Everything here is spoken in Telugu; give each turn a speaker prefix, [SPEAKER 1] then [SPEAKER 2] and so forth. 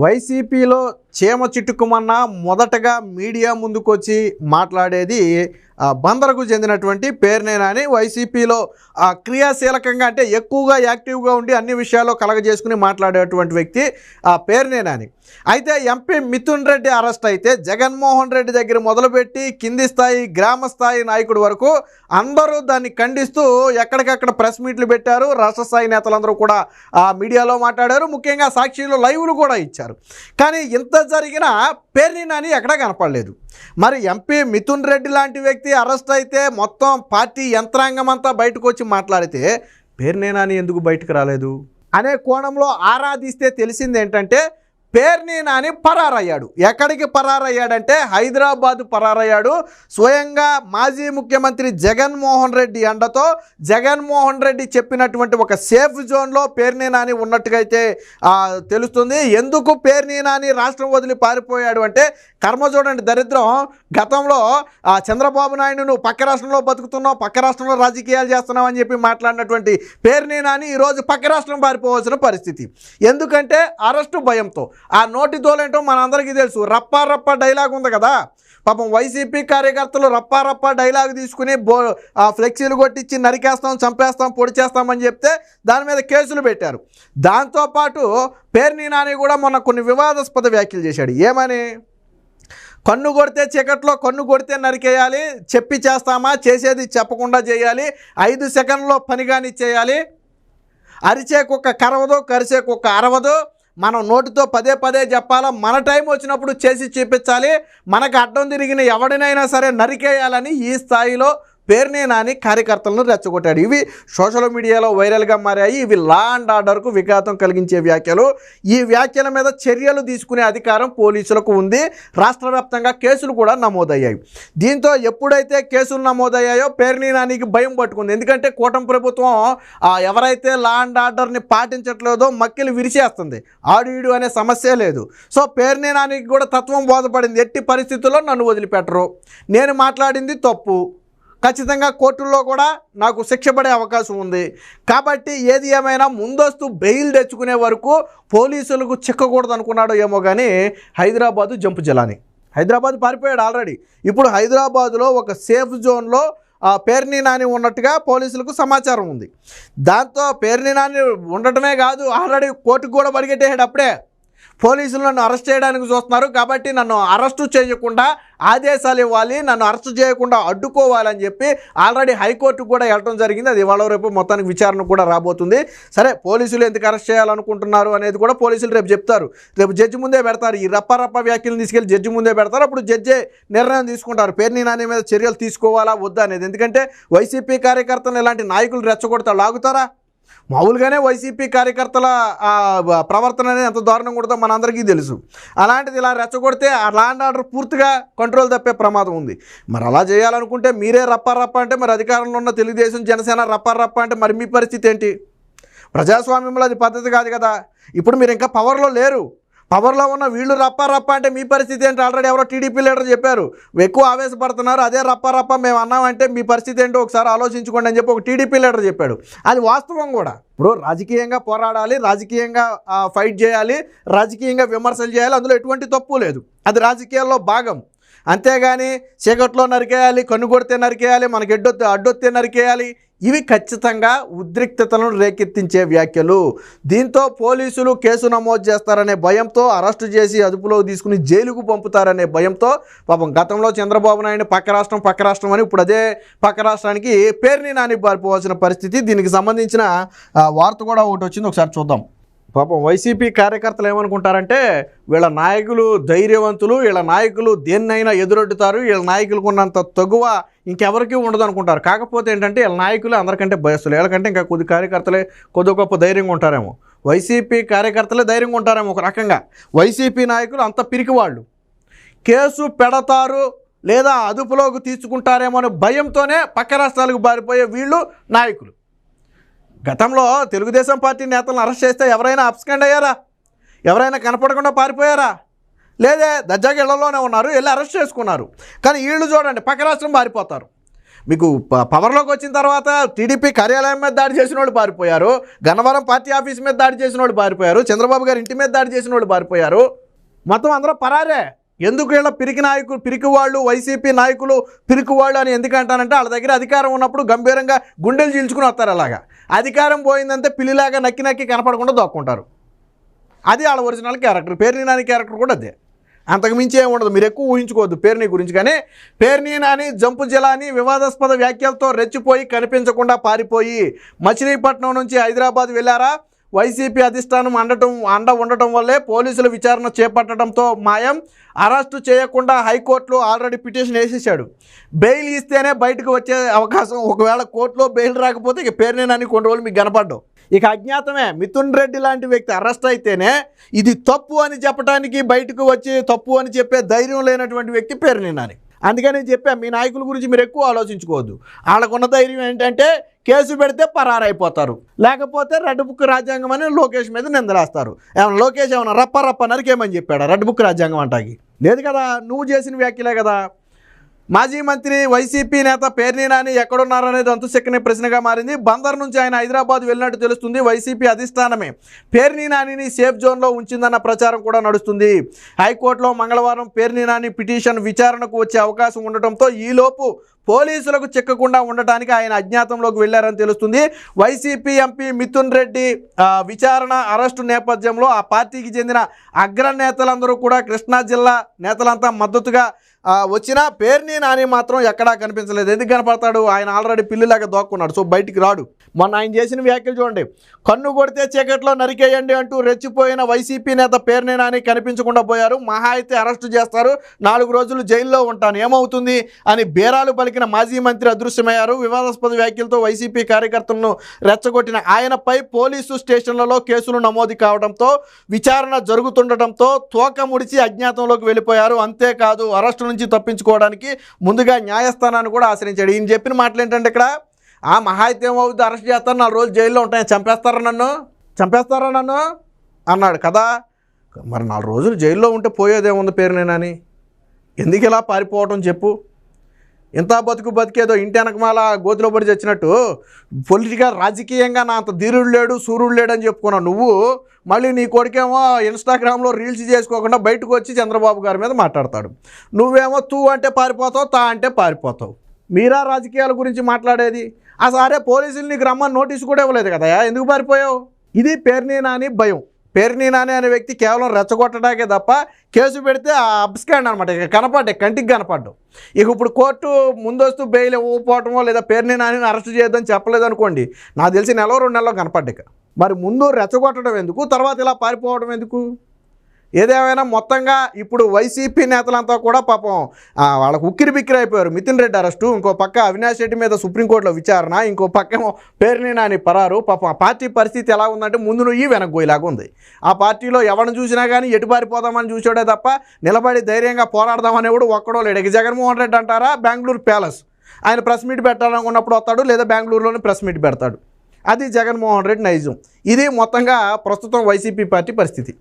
[SPEAKER 1] వైసీపీలో చీమ చిట్టుకుమన్నా మొదటగా మీడియా ముందుకొచ్చి మాట్లాడేది బందరకు చెందినటువంటి పేర్ని నాని. వైసీపీలో క్రియాశీలకంగా అంటే ఎక్కువగా యాక్టివ్గా ఉండి అన్ని విషయాల్లో కలగజేసుకుని మాట్లాడేటువంటి వ్యక్తి పేర్ని నాని. అయితే ఎంపీ మిథున్ రెడ్డి అరెస్ట్ అయితే జగన్మోహన్ రెడ్డి దగ్గర మొదలుపెట్టి కింది స్థాయి గ్రామ స్థాయి నాయకుడి వరకు అందరూ దాన్ని ఖండిస్తూ ఎక్కడికక్కడ ప్రెస్ మీట్లు పెట్టారు. రాష్ట్ర స్థాయి నేతలందరూ కూడా మీడియాలో మాట్లాడారు. ముఖ్యంగా సాక్షిలో లైవ్లు కూడా ఇచ్చారు. కానీ ఇంత జరిగినా పేర్ని నాని ఎక్కడా కనపడలేదు. మరి ఎంపీ మిథున్ రెడ్డి లాంటి వ్యక్తి అరెస్ట్ అయితే మొత్తం పార్టీ యంత్రాంగం అంతా బయటకు వచ్చి మాట్లాడితే పేర్ని నాని ఎందుకు బయటకు రాలేదు అనే కోణంలో ఆరాధిస్తే తెలిసింది ఏంటంటే పేర్ని నాని పరారయ్యాడు. ఎక్కడికి పరారయ్యాడంటే హైదరాబాద్ పరారయ్యాడు. స్వయంగా మాజీ ముఖ్యమంత్రి జగన్మోహన్ రెడ్డి అండతో జగన్మోహన్ రెడ్డి చెప్పినటువంటి ఒక సేఫ్ జోన్లో పేర్ని నాని ఉన్నట్టుగా అయితే తెలుస్తుంది. ఎందుకు పేర్ని నాని రాష్ట్రం వదిలి పారిపోయాడు అంటే కర్మ చూడండి దరిద్రం. గతంలో చంద్రబాబు నాయుడు నువ్వు పక్క రాష్ట్రంలో బతుకుతున్నావు, పక్క రాష్ట్రంలో రాజకీయాలు చేస్తున్నావు అని చెప్పి మాట్లాడినటువంటి పేర్ని నాని ఈరోజు పక్క రాష్ట్రం పారిపోవాల్సిన పరిస్థితి. ఎందుకంటే అరెస్టు భయంతో. ఆ నోటి దోలేంటో మనందరికీ తెలుసు. రప్పా రప్పా డైలాగ్ ఉంది కదా. పాపం వైసీపీ కార్యకర్తలు రప్పా రప్పా డైలాగ్ తీసుకుని ఫ్లెక్సీలు కొట్టించి నరికేస్తాం, చంపేస్తాం, పొడి చేస్తామని చెప్తే దాని మీద కేసులు పెట్టారు. దాంతోపాటు పేర్ని నాని కూడా మొన్న కొన్ని వివాదాస్పద వ్యాఖ్యలు చేశాడు. ఏమని? కన్ను కొడితే చీకట్లో, కన్ను కొడితే నరికేయాలి, చెప్పి చేస్తామా, చేసేది చెప్పకుండా చేయాలి, 5 సెకండ్లో పని కానీ చేయాలి, అరిచే కుక్క కరవదు, కరిచే కుక్క అరవదు, మనం నోటితో పదే పదే చెప్పాలా, మన టైం వచ్చినప్పుడు చేసి చూపించాలి, మనకు అడ్డం తిరిగిన ఎవడినైనా సరే నరికేయాలని ఈ స్థాయిలో పేర్ని నాని కార్యకర్తలను రెచ్చగొట్టాడు. ఇవి సోషల్ మీడియాలో వైరల్గా మారాయి. ఇవి లా అండ్ ఆర్డర్కు విఘాతం కలిగించే వ్యాఖ్యలు. ఈ వ్యాఖ్యల మీద చర్యలు తీసుకునే అధికారం పోలీసులకు ఉంది. రాష్ట్ర వ్యాప్తంగా కేసులు కూడా నమోదయ్యాయి. దీంతో ఎప్పుడైతే కేసులు నమోదయ్యాయో పేర్ని నానికి భయం పట్టుకుంది. ఎందుకంటే కూటమి ప్రభుత్వం ఎవరైతే లా అండ్ ఆర్డర్ని పాటించట్లేదో మక్కిలు విరిచేస్తుంది. ఆడు అనే సమస్య లేదు. సో పేర్ని నానికి కూడా తత్వం బోధపడింది. ఎట్టి పరిస్థితుల్లో నన్ను వదిలిపెట్టరు, నేను మాట్లాడింది తప్పు, ఖచ్చితంగా కోర్టుల్లో కూడా నాకు శిక్ష పడే అవకాశం ఉంది. కాబట్టి ఏది ఏమైనా ముందస్తు బెయిల్ తెచ్చుకునే వరకు పోలీసులకు చిక్కకూడదు అనుకున్నాడో ఏమో కానీ హైదరాబాదు జంపు జలాని. హైదరాబాద్ పారిపోయాడు ఆల్రెడీ. ఇప్పుడు హైదరాబాదులో ఒక సేఫ్ జోన్లో పేర్ని నాని ఉన్నట్టుగా పోలీసులకు సమాచారం ఉంది. దాంతో పేర్ని నాని ఉండటమే కాదు, ఆల్రెడీ కోర్టుకు కూడా పరిగెట్టేసాడు. అప్పుడే పోలీసులు నన్ను అరెస్ట్ చేయడానికి చూస్తున్నారు, కాబట్టి నన్ను అరెస్టు చేయకుండా ఆదేశాలు ఇవ్వాలి, నన్ను అరెస్టు చేయకుండా అడ్డుకోవాలని చెప్పి ఆల్రెడీ హైకోర్టుకు కూడా వెళ్ళడం జరిగింది. అది ఇవాళ రేపు మొత్తానికి విచారణ కూడా రాబోతుంది. సరే, పోలీసులు ఎందుకు అరెస్ట్ చేయాలనుకుంటున్నారు అనేది కూడా పోలీసులు రేపు చెప్తారు. రేపు జడ్జి ముందే పెడతారు. ఈ రప్ప వ్యాఖ్యలను తీసుకెళ్ళి జడ్జి ముందే పెడతారు. అప్పుడు జడ్జే నిర్ణయం తీసుకుంటారు పేర్ని నాని మీద చర్యలు తీసుకోవాలా వద్దా అనేది. ఎందుకంటే వైసీపీ కార్యకర్తలు ఇలాంటి నాయకులు రెచ్చగొడతారు, లాగుతారా? మామూలుగానే వైసీపీ కార్యకర్తల ప్రవర్తన అనేది ఎంత దారుణంగా ఉంటుందో మనందరికీ తెలుసు. అలాంటిది ఇలా రెచ్చగొడితే ఆ లా అండ్ ఆర్డర్ పూర్తిగా కంట్రోల్ తప్పే ప్రమాదం ఉంది. మరి అలా చేయాలనుకుంటే మీరే రప్ప అంటే మరి అధికారంలో ఉన్న తెలుగుదేశం, జనసేన రప్ప అంటే మరి మీ పరిస్థితి ఏంటి? ప్రజాస్వామ్యంలో అది పద్ధతి కాదు కదా. ఇప్పుడు మీరు ఇంకా పవర్లో లేరు. పవర్లో ఉన్న వీళ్ళు రప్ప అంటే మీ పరిస్థితి ఏంటి? ఆల్రెడీ ఎవరో టీడీపీ లీడర్ చెప్పారు, ఎక్కువ ఆవేశపడుతున్నారు, అదే రప్ప మేము అన్నామంటే మీ పరిస్థితి ఏంటో ఒకసారి ఆలోచించుకోండి అని చెప్పి ఒక టీడీపీ లీడర్ చెప్పాడు. అది వాస్తవం కూడా. ఇప్పుడు రాజకీయంగా పోరాడాలి, రాజకీయంగా ఫైట్ చేయాలి, రాజకీయంగా విమర్శలు చేయాలి, అందులో ఎటువంటి తప్పు లేదు. అది రాజకీయాల్లో భాగం. అంతేగాని చీకట్లో నరికేయాలి, కన్ను కొడితే నరికేయాలి, మనకి అడ్డొత్తే నరికేయాలి, ఇవి ఖచ్చితంగా ఉద్రిక్తతలను రేకెత్తించే వ్యాఖ్యలు. దీంతో పోలీసులు కేసు నమోదు చేస్తారనే భయంతో, అరెస్టు చేసి అదుపులోకి తీసుకుని జైలుకు పంపుతారనే భయంతో పాపం గతంలో చంద్రబాబు నాయుడు పక్క రాష్ట్రం అని ఇప్పుడు అదే పక్క రాష్ట్రానికి పేర్ని నాని పారిపోవాల్సిన పరిస్థితి. దీనికి సంబంధించిన వార్త కూడా ఒకటి వచ్చింది, ఒకసారి చూద్దాం. పాపం వైసీపీ కార్యకర్తలు ఏమనుకుంటారంటే వీళ్ళ నాయకులు ధైర్యవంతులు, వీళ్ళ నాయకులు దేన్నైనా ఎదురొడ్డుతారు, వీళ్ళ నాయకులకు ఉన్నంత తగువ ఇంకెవరికి ఉండదు అనుకుంటారు. కాకపోతే ఏంటంటే వీళ్ళ నాయకులు అందరికంటే భయస్తులు. వీళ్ళకంటే ఇంకా కొద్ది కార్యకర్తలే కొద్ది గొప్ప ధైర్యంగా ఉంటారేమో. వైసీపీ కార్యకర్తలే ధైర్యంగా ఉంటారేమో ఒక రకంగా. వైసీపీ నాయకులు అంత పిరికివాళ్ళు. కేసు పెడతారు లేదా అదుపులోకి తీసుకుంటారేమో అనే భయంతోనే పక్క రాష్ట్రాలకు పారిపోయే వీళ్ళు నాయకులు. గతంలో తెలుగుదేశం పార్టీ నేతలను అరెస్ట్ చేస్తే ఎవరైనా అబ్స్కాండ్ అయ్యారా? ఎవరైనా కనపడకుండా పారిపోయారా? లేదే, దర్జాగా ఇళ్లలోనే ఉన్నారు, వెళ్ళి అరెస్ట్ చేసుకున్నారు. కానీ వీళ్ళు చూడండి పక్క రాష్ట్రం పారిపోతారు. మీకు పవర్లోకి వచ్చిన తర్వాత టీడీపీ కార్యాలయం మీద దాడి చేసిన వాళ్ళు పారిపోయారు, గన్నవరం పార్టీ ఆఫీస్ మీద దాడి చేసిన వాళ్ళు పారిపోయారు, చంద్రబాబు గారి ఇంటి మీద దాడి చేసిన వాళ్ళు పారిపోయారు. మొత్తం అందరూ పరారే. ఎందుకు వీళ్ళ పిరికి వాళ్ళు వైసీపీ నాయకులు పిరికి వాళ్ళు అని ఎందుకంటానంటే వాళ్ళ దగ్గర అధికారం ఉన్నప్పుడు గంభీరంగా గుండెలు చీల్చుకుని వస్తారు. అలాగా అధికారం పోయిందంటే పిల్లిలాగా నక్కి నక్కి కనపడకుండా దొక్కుంటారు. అది వాళ్ళ original character. Perni Nani character కూడా అదే, అంతకు మించి ఏమి ఉండదు. మీరు ఎక్కువ ఊహించుకోవద్దు పేర్ని గురించి. కానీ పేర్ని నాని జంపు జిలాని వివాదాస్పద వ్యాఖ్యలతో రెచ్చిపోయి కనిపించకుండా పారిపోయి మచిలీపట్నం నుంచి హైదరాబాద్ వెళ్ళారా? వైసీపీ అధిష్టానం అండ ఉండటం వల్లే పోలీసులు విచారణ చేపట్టడంతో మాయం. అరెస్టు చేయకుండా హైకోర్టులో ఆల్రెడీ పిటిషన్ వేసేసాడు. బెయిల్ ఇస్తేనే బయటకు వచ్చే అవకాశం. ఒకవేళ కోర్టులో బెయిల్ రాకపోతే ఇక పేర్ని నాని కొన్ని రోజులు మీకు కనపడ్డావు. ఇక అజ్ఞాతమే. మిథున్ రెడ్డి లాంటి వ్యక్తి అరెస్ట్ అయితేనే ఇది తప్పు అని చెప్పడానికి బయటకు వచ్చి తప్పు అని చెప్పే ధైర్యం లేనటువంటి వ్యక్తి పేర్ని నాని. అందుకని చెప్పా, మీ నాయకుల గురించి మీరు ఎక్కువ ఆలోచించుకోవద్దు. వాళ్ళకున్న ధైర్యం ఏంటంటే కేసు పెడితే పరారైపోతారు, లేకపోతే రెడ్ బుక్ రాజ్యాంగం అని లోకేష్ మీద నిందలేస్తారు. ఏమన్నా లోకేష్ ఏమన్నా రప్ప నరికేమని చెప్పాడా రెడ్ బుక్ రాజ్యాంగం అంటాకి? లేదు కదా, నువ్వు చేసిన వ్యాఖ్యలే కదా. మాజీ మంత్రి వైసీపీ నేత పేర్ని నాని ఎక్కడున్నారనేది అంతుశక్కని ప్రశ్నగా మారింది. బందర్ నుంచి ఆయన హైదరాబాద్ వెళ్ళినట్టు తెలుస్తుంది. వైసీపీ అధిష్టానమే పేర్ని నానిని సేఫ్ జోన్లో ఉంచిందన్న ప్రచారం కూడా నడుస్తుంది. హైకోర్టులో మంగళవారం పేర్ని నాని పిటిషన్ విచారణకు వచ్చే అవకాశం ఉండటంతో ఈలోపు పోలీసులకు చిక్కకుండా ఉండటానికి ఆయన అజ్ఞాతంలోకి వెళ్లారని తెలుస్తుంది. వైసీపీ ఎంపీ మిథున్ రెడ్డి విచారణ అరెస్టు నేపథ్యంలో ఆ పార్టీకి చెందిన అగ్రనేతలందరూ కూడా కృష్ణా జిల్లా నేతలంతా మద్దతుగా వచ్చిన పేర్ని నాని మాత్రం ఎక్కడా కనిపించలేదు. ఎందుకు కనపడతాడు? ఆయన ఆల్రెడీ పిల్లిలాగా దోక్కున్నాడు, సో బయటికి రాడు. మొన్న ఆయన చేసిన వ్యాఖ్యలు చూడండి. కన్ను కొడితే చీకట్లో నరికేయండి అంటూ రెచ్చిపోయిన వైసీపీ నేత పేర్ని నాని కనిపించకుండా పోయారు. మహా అయితే అరెస్టు చేస్తారు, 4 రోజులు జైల్లో ఉంటాను ఏమవుతుంది అని బేరాలు పలికిన మాజీ మంత్రి అదృశ్యమయ్యారు. వివాదాస్పద వ్యాఖ్యలతో వైసీపీ కార్యకర్తలను రెచ్చగొట్టిన ఆయనపై పోలీసు స్టేషన్లలో కేసులు నమోదు కావడంతో విచారణ జరుగుతుండటంతో తోక ముడిచి అజ్ఞాతంలోకి వెళ్ళిపోయారు. అంతేకాదు అరెస్టు నుంచి తప్పించుకోవడానికి ముందుగా న్యాయస్థానాన్ని కూడా ఆశ్రయించాడు. ఈయన చెప్పిన మాటలు ఏంటంటే ఇక్కడ మహా అయితే ఏమవుతుంది, అరెస్ట్ చేస్తారు, 4 రోజులు జైల్లో ఉంటాయి, చంపేస్తారా నన్ను అన్నాడు కదా. మరి 4 రోజులు జైల్లో ఉంటే పోయేదేముంది పేర్ని నాని? ఎందుకు ఇలా పారిపోవటం చెప్పు? ఇంత బతికేదో ఇంటి వెనకమాల గోతిలో పడి చచ్చినట్టు పొలిటికల్ రాజకీయంగా నా అంత ధీరుడు లేడు సూర్యుడు లేడు అని చెప్పుకున్నావు నువ్వు. మళ్ళీ నీ కొడుకేమో ఇన్స్టాగ్రామ్లో రీల్స్ చేసుకోకుండా బయటకు వచ్చి చంద్రబాబు గారి మీద మాట్లాడతాడు. నువ్వేమో తూ అంటే పారిపోతావు, తా అంటే పారిపోతావు. మీరా రాజకీయాల గురించి మాట్లాడేది? సరే పోలీసులు నీకు రమ్మని నోటీసు కూడా ఇవ్వలేదు కదా, ఎందుకు పారిపోయావు? ఇది పేర్ని నాని భయం. పేర్ని నాని అనే వ్యక్తి కేవలం రెచ్చగొట్టడానికే తప్ప కేసు పెడితే అబ్స్కాండ్ అనమాట. ఇక కంటికి కనపడ్డు. ఇక ఇప్పుడు కోర్టు ముందస్తు బెయిల్ ఇవ్వకపోవటమో లేదా పేర్ని నానిని అరెస్ట్ చేయొద్దని చెప్పలేదు అనుకోండి, నాకు తెలిసి 1-2 నెలల్లో కనపడ్డాక. మరి ముందు రెచ్చగొట్టడం ఎందుకు, తర్వాత ఇలా పారిపోవడం ఎందుకు? ఏదేమైనా మొత్తంగా ఇప్పుడు వైసీపీ నేతలంతా కూడా పాపం వాళ్ళకు ఉక్కిరి బిక్కిరి అయిపోయారు. మిథున్ రెడ్డి అరెస్టు, ఇంకో పక్క అవినాష్ రెడ్డి మీద సుప్రీంకోర్టులో విచారణ, ఇంకో పక్కేమో పేర్ని నాని పరారు. పాపం ఆ పార్టీ పరిస్థితి ఎలా ఉందంటే ముందు నువ్వు వెనక్కి పోయేలాగా ఉంది. ఆ పార్టీలో ఎవరిని చూసినా కానీ ఎటు పారిపోదామని చూసాడే తప్ప నిలబడి ధైర్యంగా పోరాడదామని కూడా ఒక్కడో లేడు. ఇక జగన్మోహన్ రెడ్డి అంటారా, బెంగళూరు ప్యాలెస్ ఆయన ప్రెస్ మీట్ పెట్టాలనుకున్నప్పుడు వస్తాడు, లేదా బెంగళూరులోనే ప్రెస్ మీట్ పెడతాడు. అది జగన్మోహన్ రెడ్డి నైజం. ఇది మొత్తంగా ప్రస్తుతం వైసీపీ పార్టీ పరిస్థితి.